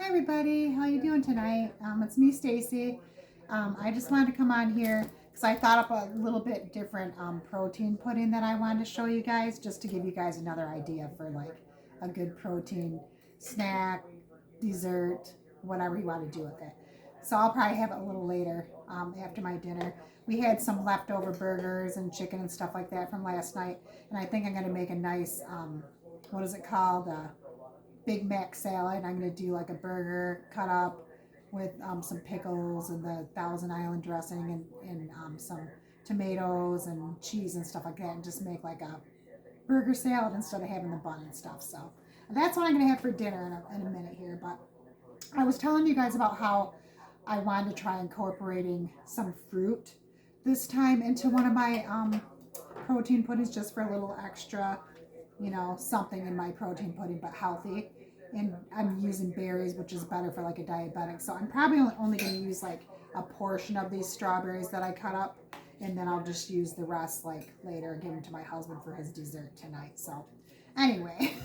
everybody, how you doing tonight? It's me, Stacy. I just wanted to come on here because I thought up a little bit different protein pudding that I wanted to show you guys, just to give you guys another idea for like a good protein snack, dessert, whatever you want to do with it. So I'll probably have it a little later after my dinner. We had some leftover burgers and chicken and stuff like that from last night, and I think I'm going to make a nice, what is it called? Big Mac salad. I'm going to do like a burger cut up with some pickles and the Thousand Island dressing and some tomatoes and cheese and stuff like that, and just make like a burger salad instead of having the bun and stuff. So that's what I'm going to have for dinner in a minute here. But I was telling you guys about how I wanted to try incorporating some fruit this time into one of my protein puddings, just for a little extra, something in my protein pudding, but healthy. And I'm using berries, which is better for like a diabetic. So I'm probably only going to use like a portion of these strawberries that I cut up, and then I'll just use the rest like later and give them to my husband for his dessert tonight. So anyway,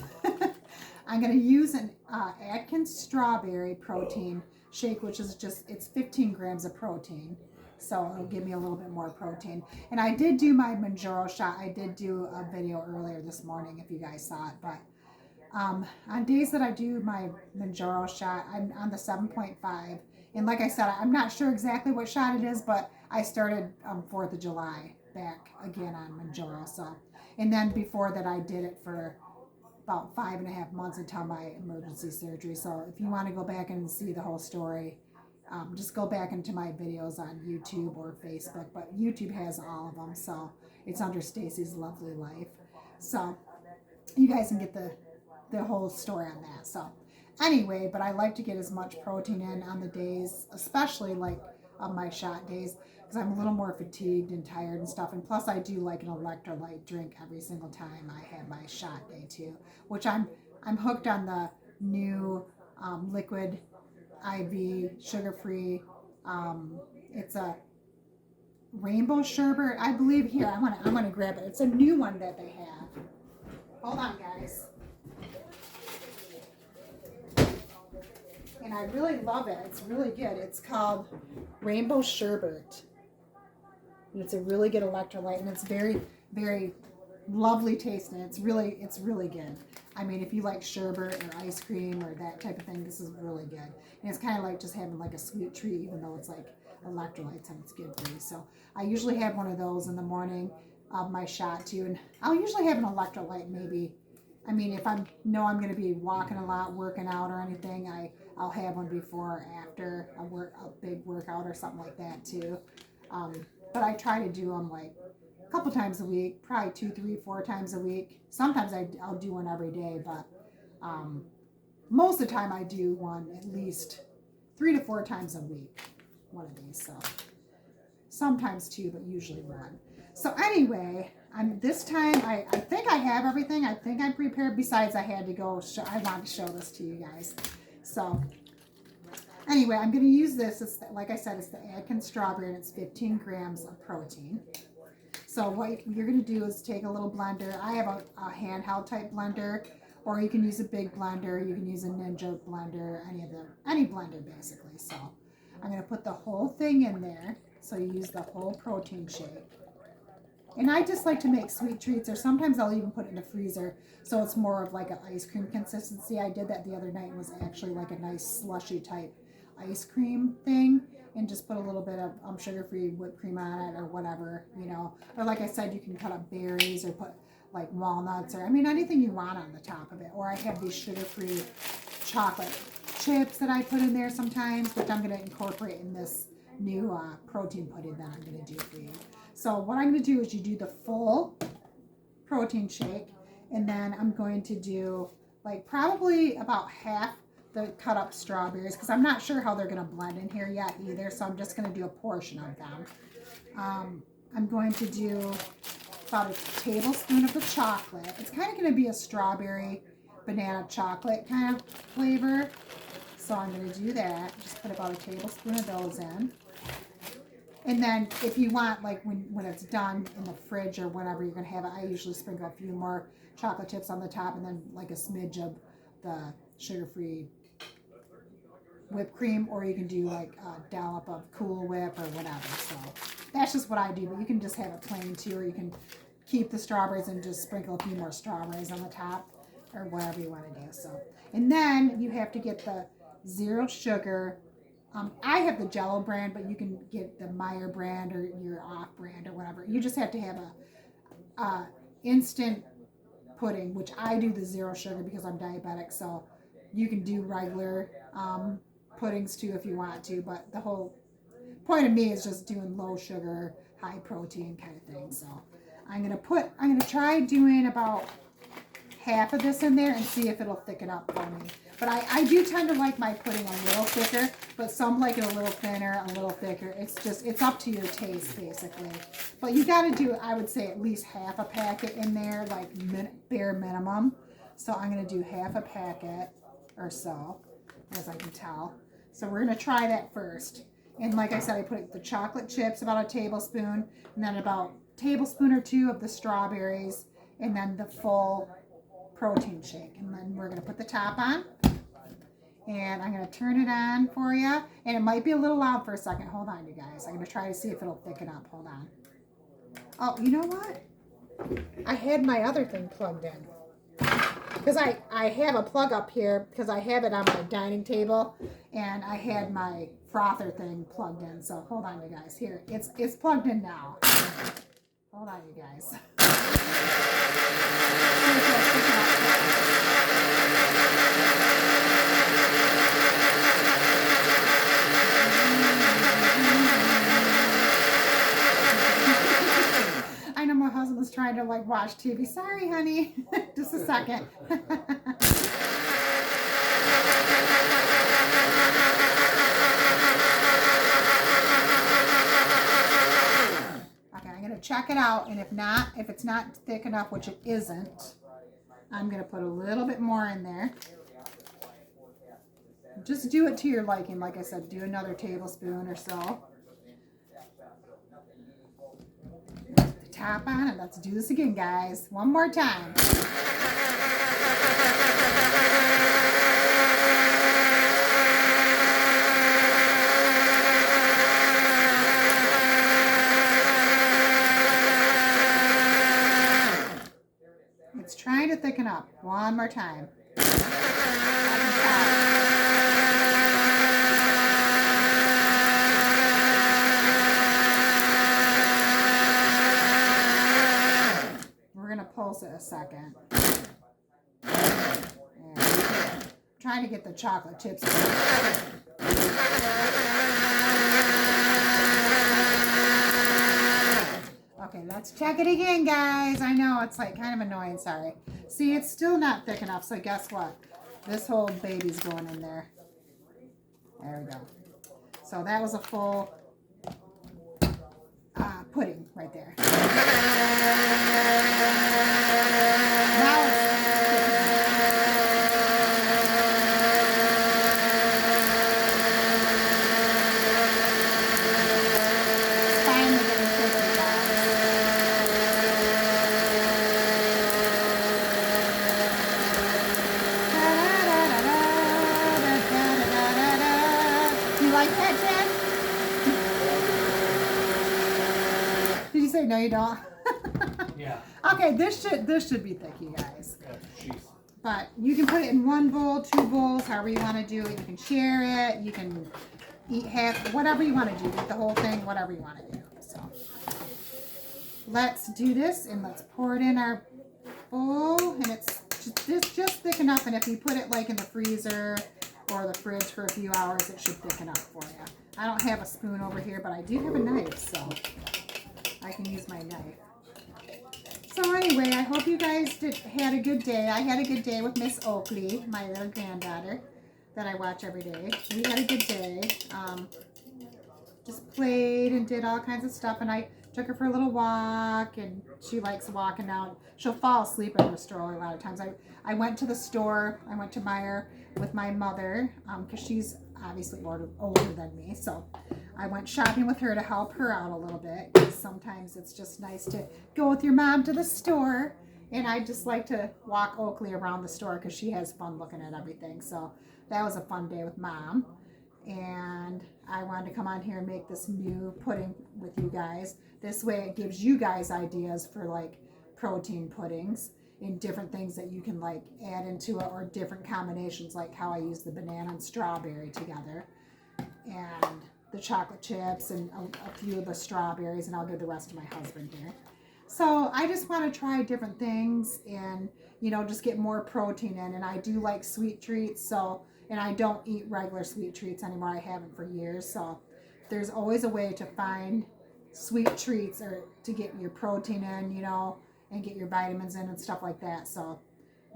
I'm going to use an Atkins strawberry protein shake, which is it's 15 grams of protein. So it'll give me a little bit more protein. And I did do my Mounjaro shot. I did do a video earlier this morning if you guys saw it. But on days that I do my Mounjaro shot, I'm on the 7.5. And like I said, I'm not sure exactly what shot it is, but I started 4th of July back again on Mounjaro. So, and then before that, I did it for about 5.5 months until my emergency surgery. So if you want to go back and see the whole story, just go back into my videos on YouTube or Facebook. But YouTube has all of them, so it's under Stacy's Lovely Life. So you guys can get the whole story on that. So anyway, but I like to get as much protein in on the days, especially like on my shot days, because I'm a little more fatigued and tired and stuff. And plus I do like an electrolyte drink every single time I have my shot day too, which I'm hooked on the new liquid IV sugar-free. It's a rainbow sherbet, I believe. Here, I'm gonna grab it. It's a new one that they have. Hold on, guys. And I really love it. It's really good. It's called Rainbow Sherbet. And it's a really good electrolyte, and it's very, very lovely tasting. It's really good. I mean, if you like sherbet or ice cream or that type of thing, this is really good. And it's kind of like just having like a sweet treat, even though it's like electrolytes and it's good for you. So I usually have one of those in the morning of my shot too. And I'll usually have an electrolyte maybe. I mean, if I'm going to be walking a lot, working out or anything, I'll have one before or after a big workout or something like that too. But I try to do them like a couple times a week, probably 2, 3, 4 times a week. Sometimes I'll do one every day, but most of the time I do one at least 3 to 4 times a week, one of these. So sometimes 2, but usually 1. So anyway, this time I think I have everything. I think I'm prepared. Besides, I had to go. I wanted to show this to you guys. So anyway, I'm going to use this. Like I said, it's the Atkins strawberry, and it's 15 grams of protein. So what you're going to do is take a little blender. I have a handheld type blender, or you can use a big blender. You can use a Ninja blender, any blender basically. So I'm going to put the whole thing in there. So you use the whole protein shake. And I just like to make sweet treats, or sometimes I'll even put it in the freezer so it's more of like an ice cream consistency. I did that the other night. It was actually like a nice slushy type ice cream thing, and just put a little bit of sugar-free whipped cream on it or whatever, Or like I said, you can cut up berries or put like walnuts or, anything you want on the top of it. Or I have these sugar-free chocolate chips that I put in there sometimes, which I'm going to incorporate in this new protein pudding that I'm going to do for you. So what I'm going to do is you do the full protein shake, and then I'm going to do like probably about half the cut up strawberries, because I'm not sure how they're going to blend in here yet either, so I'm just going to do a portion of them. I'm going to do about a tablespoon of the chocolate. It's kind of going to be a strawberry banana chocolate kind of flavor, so I'm going to do that. Just put about a tablespoon of those in. And then if you want, like when it's done in the fridge or whenever you're going to have it, I usually sprinkle a few more chocolate chips on the top, and then like a smidge of the sugar-free whipped cream, or you can do like a dollop of Cool Whip or whatever. So that's just what I do, but you can just have it plain too, or you can keep the strawberries and just sprinkle a few more strawberries on the top, or whatever you want to do. So, and then you have to get the zero sugar. I have the Jello brand, but you can get the Meyer brand or your off brand or whatever. You just have to have a instant pudding, which I do the zero sugar because I'm diabetic. So you can do regular puddings too if you want to, but the whole point of me is just doing low sugar, high protein kind of thing. So I'm gonna try doing about half of this in there and see if it'll thicken up for me. But I do tend to like my pudding a little thicker, but some like it a little thinner, a little thicker. It's up to your taste basically. But you got to do, I would say, at least half a packet in there, like bare minimum. So I'm going to do half a packet or so, as I can tell. So we're going to try that first. And like I said, I put the chocolate chips, about a tablespoon, and then about a tablespoon or two of the strawberries, and then the full protein shake. And then we're going to put the top on. And I'm going to turn it on for you. And it might be a little loud for a second. Hold on, you guys. I'm going to try to see if it'll thicken up. Hold on. Oh, you know what? I had my other thing plugged in. Because I have a plug up here because I have it on my dining table. And I had my frother thing plugged in. So hold on, you guys. Here, it's plugged in now. Hold on, you guys. I know my husband's trying to like watch TV. Sorry, honey. Just a second. Okay, I'm gonna check it out, and if it's not thick enough, which it isn't, I'm gonna put a little bit more in there. Just do it to your liking. Like I said, do another tablespoon or so. Top on it. Let's do this again, guys. One more time. It's trying to thicken up. One more time. Pulse it a second. And trying to get the chocolate chips. Okay, let's check it again, guys. I know it's like kind of annoying. Sorry. See, it's still not thick enough. So guess what? This whole baby's going in there. There we go. So that was a full pudding right there. Now it's finally getting thicker, guys. You like that, Jen? Did you say no? You don't. Yeah. Okay, this should be thick, you guys. Jeez. But you can put it in one bowl, two bowls, however you want to do it. You can share it. You can eat half, whatever you want to do. Eat the whole thing, whatever you want to do. So let's do this, and let's pour it in our bowl. And it's just thick enough. And if you put it like in the freezer or the fridge for a few hours, it should thicken up for you. I don't have a spoon over here, but I do have a knife, so I can use my knife. So anyway, I hope you guys had a good day. I had a good day with Miss Oakley, my little granddaughter that I watch every day. We had a good day. Just played and did all kinds of stuff, and I took her for a little walk, and she likes walking out. She'll fall asleep in the stroller a lot of times. I went to the store. I went to Meijer with my mother because she's obviously older than me, so I went shopping with her to help her out a little bit, because sometimes it's just nice to go with your mom to the store, and I just like to walk Oakley around the store because she has fun looking at everything. So that was a fun day with Mom. and I wanted to come on here and make this new pudding with you guys. This way it gives you guys ideas for like protein puddings and different things that you can like add into it, or different combinations, like how I use the banana and strawberry together, and the chocolate chips, and a few of the strawberries, and I'll give the rest to my husband here. So I just want to try different things and, just get more protein in. And I do like sweet treats. So, and I don't eat regular sweet treats anymore. I haven't for years. So there's always a way to find sweet treats or to get your protein in, and get your vitamins in and stuff like that. So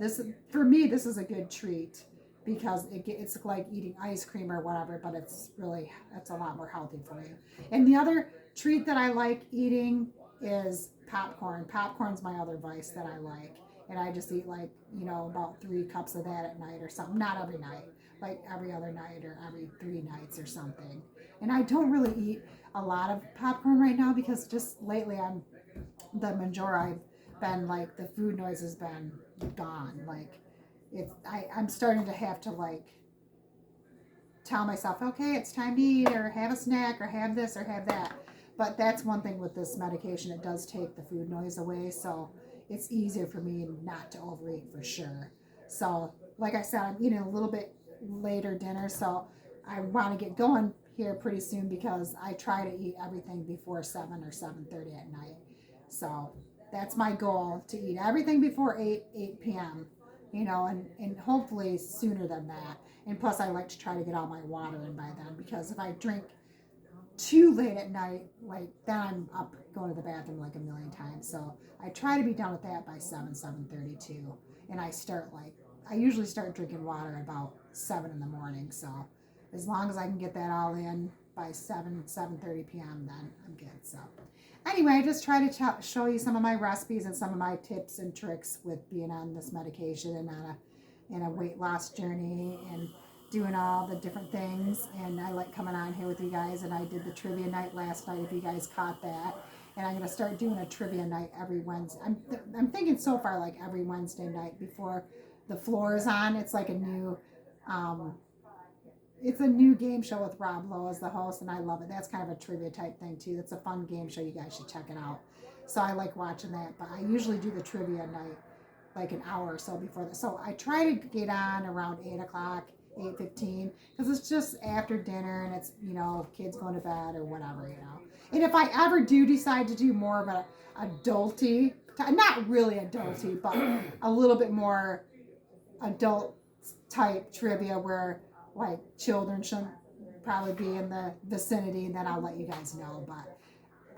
this, for me, this is a good treat because it's like eating ice cream or whatever, but it's a lot more healthy for you. And the other treat that I like eating is popcorn. Popcorn's my other vice that I like. And I just eat like, about 3 cups of that at night or something. Not every night, like every other night or every 3 nights or something. And I don't really eat a lot of popcorn right now because just lately I've been like, the food noise has been gone. Like I'm starting to have to like tell myself, okay, it's time to eat or have a snack or have this or have that. But that's one thing with this medication, it does take the food noise away, so it's easier for me not to overeat for sure. So, like I said, I'm eating a little bit later dinner, so I want to get going here pretty soon because I try to eat everything before 7 or 7:30 at night. So, that's my goal, to eat everything before 8 p.m., and hopefully sooner than that. And plus, I like to try to get all my water in by then, because if I drink too late at night, like, then I'm up going to the bathroom like a million times. So I try to be done with that by 7:32. And I usually start drinking water about 7 in the morning. So as long as I can get that all in by 7:30 p.m., then I'm good. So anyway, I just try to show you some of my recipes and some of my tips and tricks with being on this medication and in a weight loss journey, and doing all the different things. And I like coming on here with you guys, and I did the trivia night last night, if you guys caught that. And I'm going to start doing a trivia night every Wednesday. I'm thinking so far like every Wednesday night before the floor is on. It's like it's a new game show with Rob Lowe as the host, and I love it. That's kind of a trivia type thing too. That's a fun game show. You guys should check it out. So I like watching that, but I usually do the trivia night like an hour or so before that. So I try to get on around 8 o'clock, 8:15, because it's just after dinner, and it's, kids going to bed or whatever. And if I ever do decide to do more of a adulty, not really adulty, but a little bit more adult type trivia where like children shouldn't probably be in the vicinity, then I'll let you guys know. But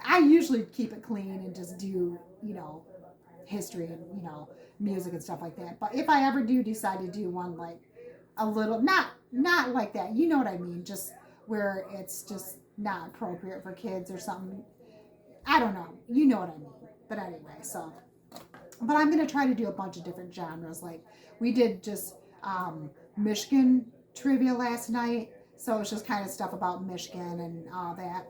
I usually keep it clean and just do, history and, music and stuff like that. But if I ever do decide to do one like a little, not like that, you know what I mean, just where it's just not appropriate for kids or something, I don't know, you know what I mean. But anyway, so, but I'm going to try to do a bunch of different genres. Like we did just Michigan trivia last night, so it's just kind of stuff about Michigan and all that.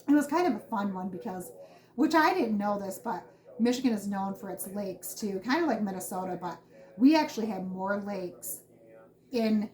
It was kind of a fun one because, which I didn't know this, but Michigan is known for its lakes too, kind of like Minnesota, but we actually have more lakes in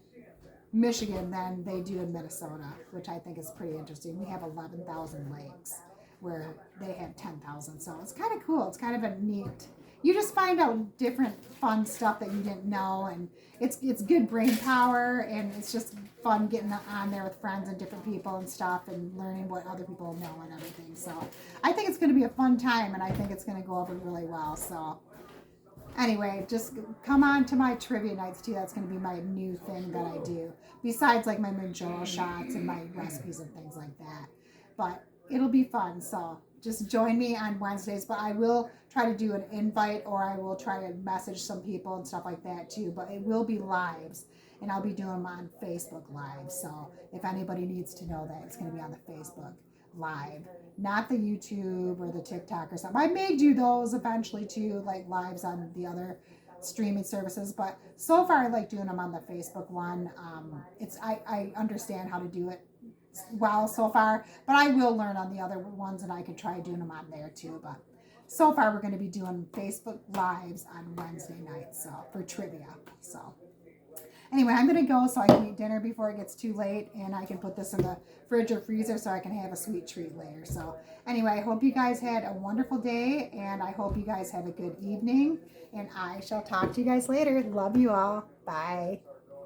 Michigan than they do in Minnesota, which I think is pretty interesting. We have 11,000 lakes where they have 10,000, so it's kind of cool. It's kind of a neat, you just find out different fun stuff that you didn't know, and it's good brain power, and it's just fun getting on there with friends and different people and stuff, and learning what other people know and everything. So I think it's going to be a fun time, and I think it's going to go over really well. So anyway, just come on to my trivia nights too. That's going to be my new thing that I do, besides like my Mounjaro shots and my recipes and things like that. But it'll be fun. So just join me on Wednesdays. But I will try to do an invite, or I will try to message some people and stuff like that too. But it will be lives, and I'll be doing them on Facebook Live. So if anybody needs to know that, it's going to be on the Facebook Live, not the YouTube or the TikTok or something. I may do those eventually too, like lives on the other streaming services, but so far I like doing them on the Facebook one. I understand how to do it well so far, but I will learn on the other ones, and I could try doing them on there too. But so far we're going to be doing Facebook Lives on Wednesday nights, so for trivia. So Anyway, I'm going to go so I can eat dinner before it gets too late, and I can put this in the fridge or freezer so I can have a sweet treat later. So anyway, I hope you guys had a wonderful day, and I hope you guys have a good evening, and I shall talk to you guys later. Love you all. Bye.